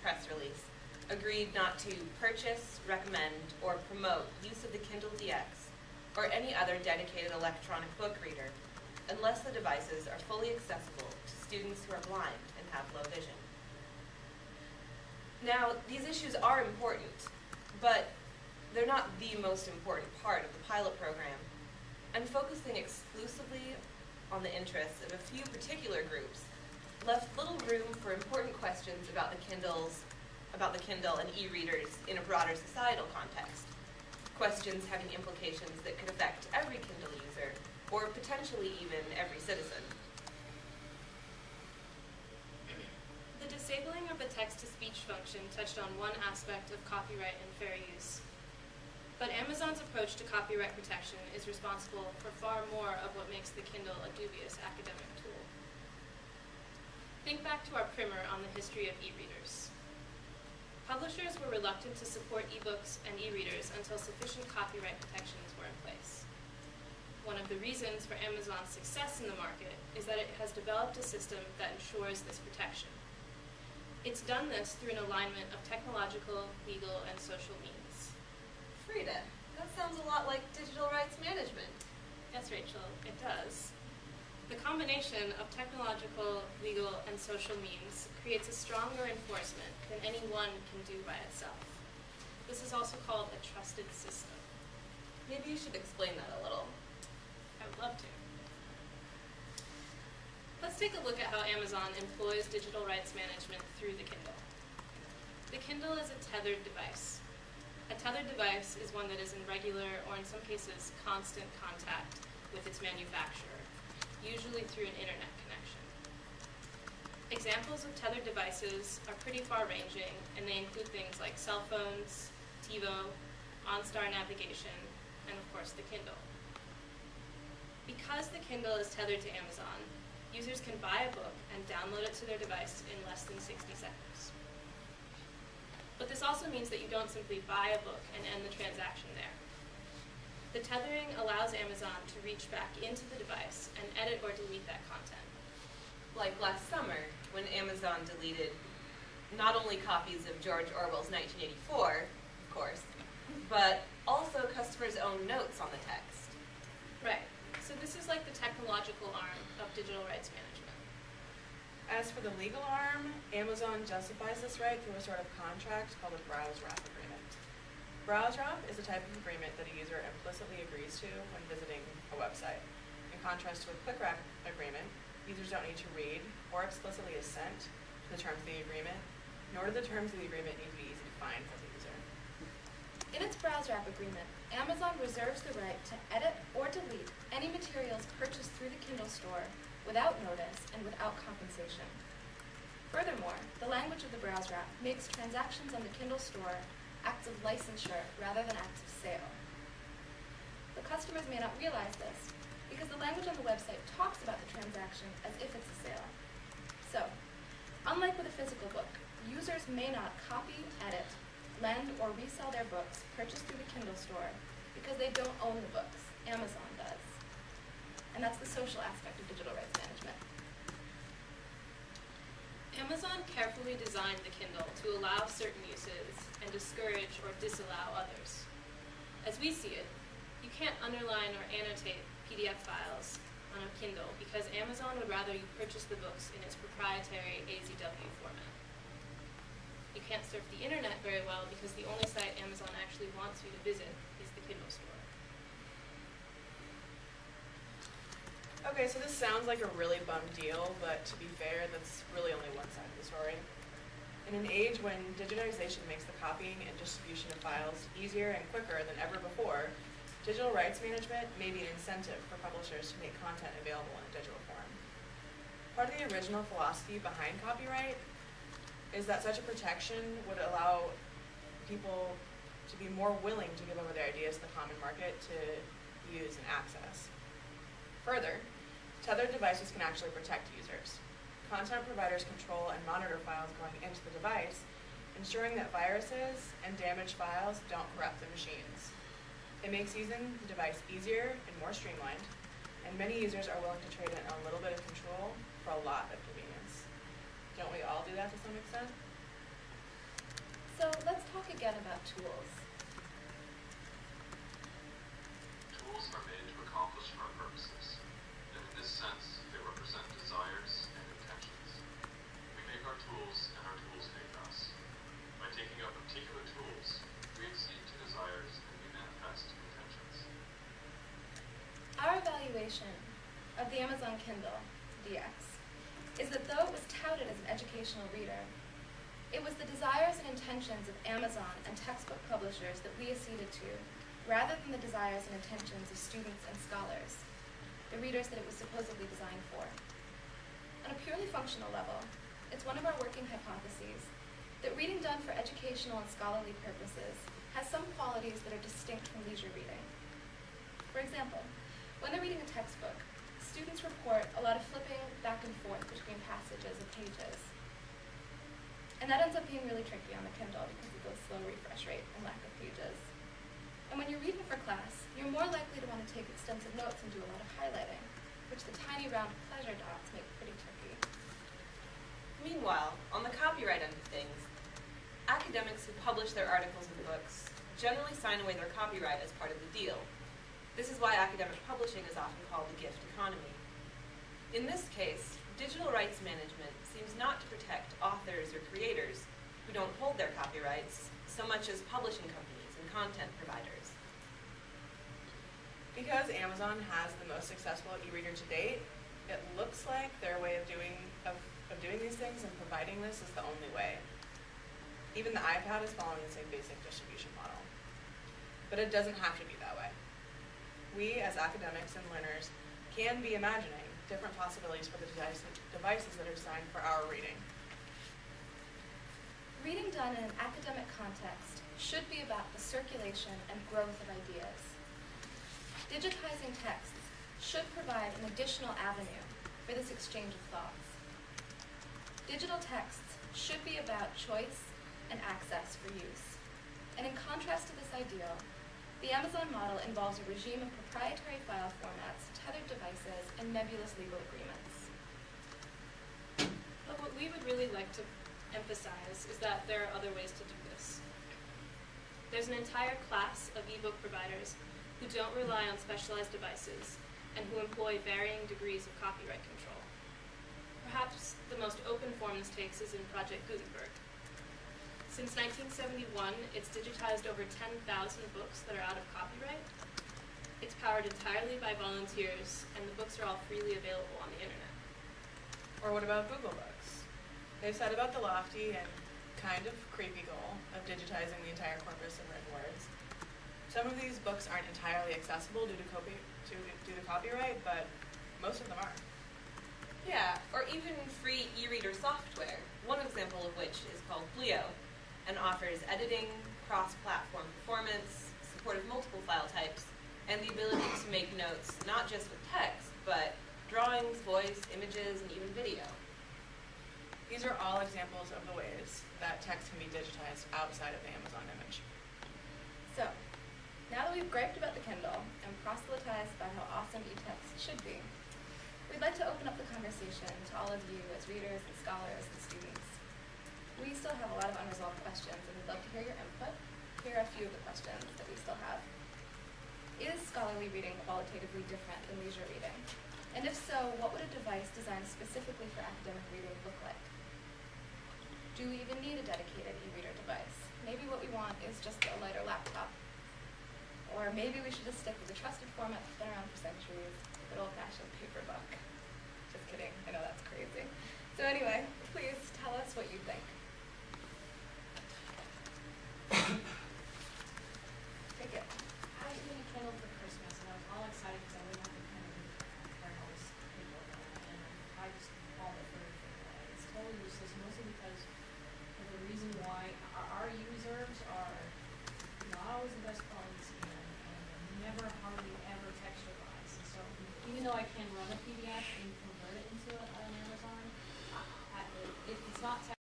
press release, agreed not to purchase, recommend, or promote use of the Kindle DX or any other dedicated electronic book reader unless the devices are fully accessible to students who are blind and have low vision. Now, these issues are important, but they're not the most important part of the pilot program, and focusing exclusively on the interests of a few particular groups left little room for important questions about the Kindle and e-readers in a broader societal context. Questions having implications that could affect every Kindle user, or potentially even every citizen. The disabling of the text-to-speech function touched on one aspect of copyright and fair use. But Amazon's approach to copyright protection is responsible for far more of what makes the Kindle a dubious academic tool. Think back to our primer on the history of e-readers. Publishers were reluctant to support ebooks and e-readers until sufficient copyright protections were in place. One of the reasons for Amazon's success in the market is that it has developed a system that ensures this protection. It's done this through an alignment of technological, legal, and social means. Frida, that sounds a lot like digital rights management. Yes, Rachel, it does. The combination of technological, legal, and social means creates a stronger enforcement than any one can do by itself. This is also called a trusted system. Maybe you should explain that a little. I would love to. Let's take a look at how Amazon employs digital rights management through the Kindle. The Kindle is a tethered device. A tethered device is one that is in regular, or in some cases, constant contact with its manufacturer, usually through an internet connection. Examples of tethered devices are pretty far-ranging, and they include things like cell phones, TiVo, OnStar navigation, and of course the Kindle. Because the Kindle is tethered to Amazon, users can buy a book and download it to their device in less than 60 seconds. But this also means that you don't simply buy a book and end the transaction there. The tethering allows Amazon to reach back into the device and edit or delete that content. Like last summer, when Amazon deleted not only copies of George Orwell's 1984, of course, but also customers' own notes on the text. Right. So this is like the technological arm of digital rights management. As for the legal arm, Amazon justifies this right through a sort of contract called a browse wrap agreement. Browse wrap is a type of agreement that a user implicitly agrees to when visiting a website. In contrast to a quick wrap agreement, users don't need to read or explicitly assent to the terms of the agreement, nor do the terms of the agreement need to be easy to find for the user. In its browse wrap agreement, Amazon reserves the right to edit or delete any materials purchased through the Kindle store without notice and without compensation. Furthermore, the language of the browse wrap makes transactions on the Kindle store acts of licensure rather than acts of sale. But customers may not realize this because the language on the website talks about the transaction as if it's a sale. So, unlike with a physical book, users may not copy, edit, lend, or resell their books purchased through the Kindle store because they don't own the books. Amazon does. And that's the social aspect of digital rights management. Amazon carefully designed the Kindle to allow certain uses and discourage or disallow others. As we see it, you can't underline or annotate PDF files on a Kindle because Amazon would rather you purchase the books in its proprietary AZW format. You can't surf the internet very well because the only site Amazon actually wants you to visit is the Kindle store. Okay, so this sounds like a really bum deal, but to be fair, that's really only one side of the story. In an age when digitization makes the copying and distribution of files easier and quicker than ever before, digital rights management may be an incentive for publishers to make content available in a digital form. Part of the original philosophy behind copyright is that such a protection would allow people to be more willing to give over their ideas to the common market to use and access. Further, tethered devices can actually protect users. Content providers control and monitor files going into the device, ensuring that viruses and damaged files don't corrupt the machines. It makes using the device easier and more streamlined, and many users are willing to trade in a little bit of control for a lot of convenience. Don't we all do that to some extent? have tools? Tools are made to accomplish our purposes, and in this sense, they represent desires and intentions. We make our tools, and our tools make us. By taking up particular tools, we accede to desires and we manifest intentions. Our evaluation of the Amazon Kindle DX is that though it was touted as an educational reader, it was the desires and intentions of Amazon and textbook publishers that we acceded to, rather than the desires and intentions of students and scholars, the readers that it was supposedly designed for. On a purely functional level, it's one of our working hypotheses that reading done for educational and scholarly purposes has some qualities that are distinct from leisure reading. For example, when they're reading a textbook, students report a lot of flipping back and forth between passages or pages. And that ends up being really tricky on the Kindle because of the slow refresh rate and lack of pages. And when you're reading for class, you're more likely to want to take extensive notes and do a lot of highlighting, which the tiny round pleasure dots make pretty tricky. Meanwhile, on the copyright end of things, academics who publish their articles and books generally sign away their copyright as part of the deal. This is why academic publishing is often called the gift economy. In this case, digital rights management seems not to protect authors or creators who don't hold their copyrights so much as publishing companies and content providers. Because Amazon has the most successful e-reader to date, it looks like their way of doing these things and providing this is the only way. Even the iPad is following the same basic distribution model. But it doesn't have to be that way. We, as academics and learners, can be imagining different possibilities for the devices that are designed for our reading. Reading done in an academic context should be about the circulation and growth of ideas. Digitizing texts should provide an additional avenue for this exchange of thoughts. Digital texts should be about choice and access for use. And in contrast to this ideal, the Amazon model involves a regime of proprietary file formats, tethered devices, and nebulous legal agreements. But what we would really like to emphasize is that there are other ways to do this. There's an entire class of ebook providers who don't rely on specialized devices and who employ varying degrees of copyright control. Perhaps the most open form this takes is in Project Gutenberg. Since 1971, it's digitized over 10,000 books that are out of copyright. It's powered entirely by volunteers, and the books are all freely available on the internet. Or what about Google Books? They've set about the lofty and kind of creepy goal of digitizing the entire corpus of written words. Some of these books aren't entirely accessible due to copyright, but most of them are. Yeah, or even free e-reader software, one example of which is called Blio, and offers editing, cross-platform performance, support of multiple file types, and the ability to make notes not just with text, but drawings, voice, images, and even video. These are all examples of the ways that text can be digitized outside of the Amazon image. So, now that we've griped about the Kindle and proselytized about how awesome e-text should be, we'd like to open up the conversation to all of you as readers and scholars and students. We still have a lot of unresolved questions, and we'd love to hear your input. Here are a few of the questions that we still have. Is scholarly reading qualitatively different than leisure reading? And if so, what would a device designed specifically for academic reading look like? Do we even need a dedicated e-reader device? Maybe what we want is just a lighter laptop. Or maybe we should just stick with the trusted format that's been around for centuries, the good old-fashioned paper book. Just kidding, I know that's crazy. So anyway, please tell us what you think.